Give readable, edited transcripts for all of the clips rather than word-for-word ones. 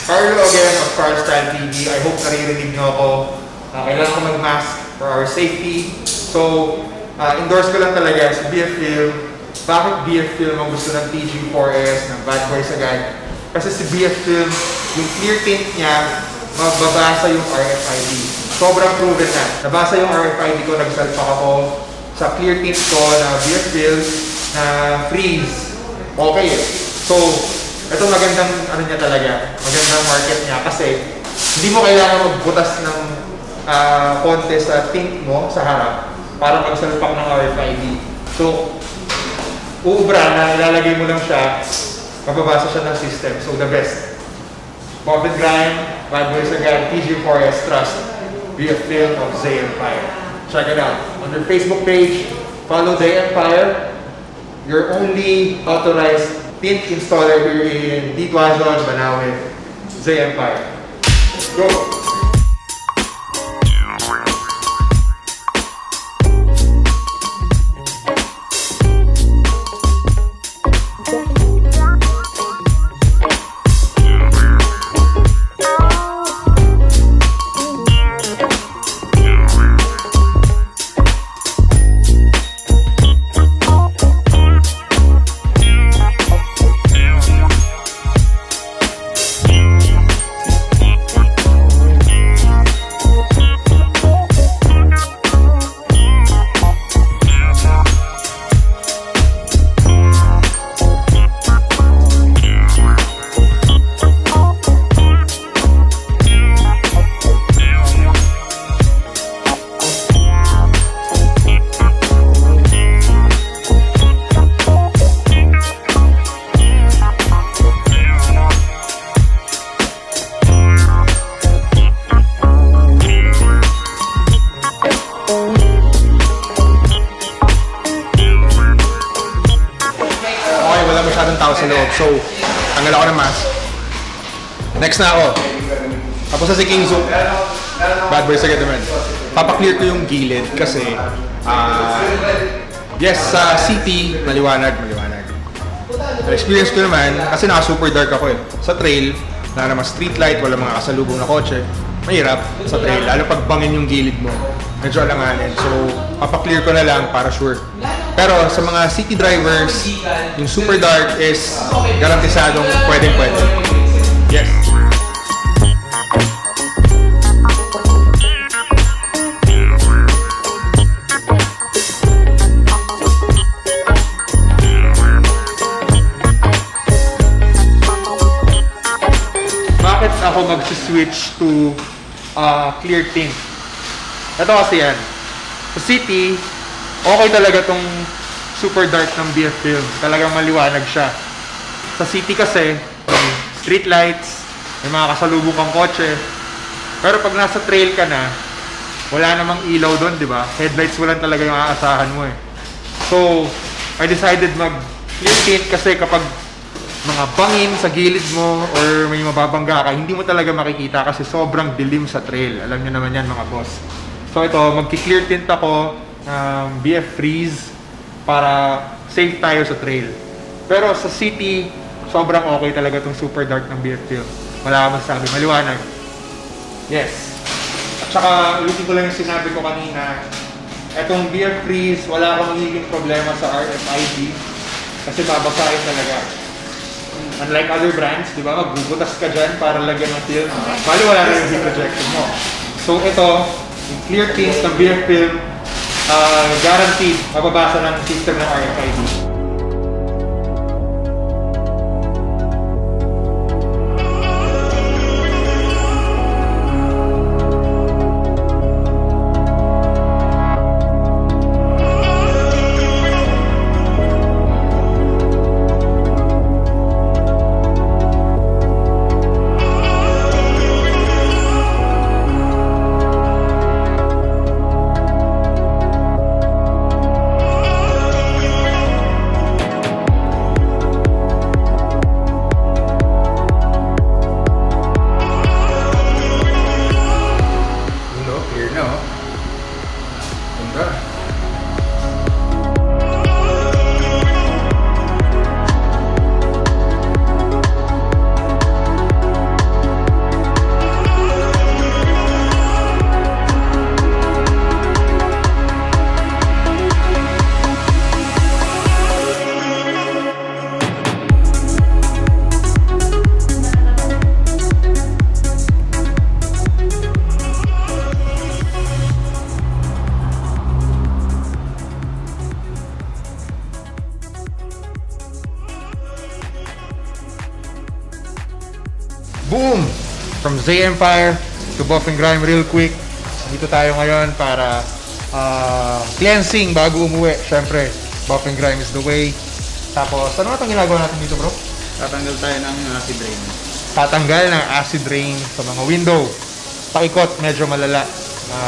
Carlo again of Car Style TV. I hope naririnig nyo ako. Kailangan ko mag-mask for our safety. So, endorse ko lang talaga si BF Film. Bakit BF Film ang gusto ng TG4S, ng Bad Boy Sagad? Kasi si BF Film, yung clear tint niya, mababasa yung RFID. Sobrang proven na. Nabasa yung RFID ko, nagsalpak ako sa clear tint ko na BF Film na freeze. Okay eh. So, ito magandang ano niya talaga, magandang market niya kasi hindi mo kailangan magbutas ng konti sa tint mo sa harap para magsalpak ng RFID. So, uubra na ilalagay mo lang siya, mababasa siya ng system. So, the best. Bob and Grind, Bad Boy Sagad, TG4S Trust, BF Film of Zay Empire. Check it out. On their Facebook page, follow Zay Empire. Your only authorized tint installer here in Dituazon, Banawe, Zay Empire. Go! Tao sa loob. So, tanggal ako ng mask. Next na ako. Tapos sa si King Zoom, Bad Boy Sagad naman. Papaklear ko yung gilid kasi yes, sa city, maliwanag. Experience ko naman, kasi naka-super dark ako eh. Sa trail, wala naman street light, wala mga kasalubong na kotse. Mahirap sa trail, lalo pag bangin yung gilid mo. Medyo alanganin. So, papaklear ko na lang para sure. Pero sa mga city drivers, yung super dark is garantisadong pwedeng-pwede. Yes. Bakit ako mag-switch to clear tint? Ito kasi yan. Sa city, okay talaga tong super dark ng BF Film. Talagang maliwanag siya. Sa city kasi, may street lights, may mga kasalubong kang kotse. Pero pag nasa trail ka na, wala namang ilaw doon, di ba? Headlights mo lang talaga yung aasahan mo eh. So, I decided mag-clear tint kasi kapag mga bangin sa gilid mo or may mababangga ka, hindi mo talaga makikita kasi sobrang dilim sa trail. Alam nyo naman yan mga boss. So ito, magki-clear tint ako BF Freeze para safe tayo sa trail. Pero sa city, sobrang okay talaga itong super dark ng BF Film. Wala ka masasabi, maliwanag. Yes. At saka, ulitin ko lang yung sinabi ko kanina, itong BF Freeze, wala akong magiging problema sa RFID kasi babasahin talaga. Unlike other brands, di ba, magbubutas ka dyan para lagyan ng film. Bali, wala na yung heat rejection mo. So ito, yung clear tint ng BF Film, guaranteed mababasa ng system ng RFID. Boom! From Z Empire to Buff and Grime real quick. Dito tayo ngayon para cleansing bago umuwi. Siyempre, Buff and Grime is the way. Tapos, ano nga itong ginagawa natin dito, bro? Tatanggal tayo ng acid rain. Tatanggal ng acid rain sa mga window. Pakikot, medyo malala.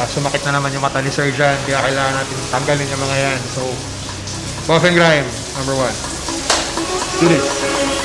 Sumakit na naman yung mata ni Sir dyan. Kaya kailangan natin tanggalin yung mga yan. So, Buff and Grime, number 1. Do this.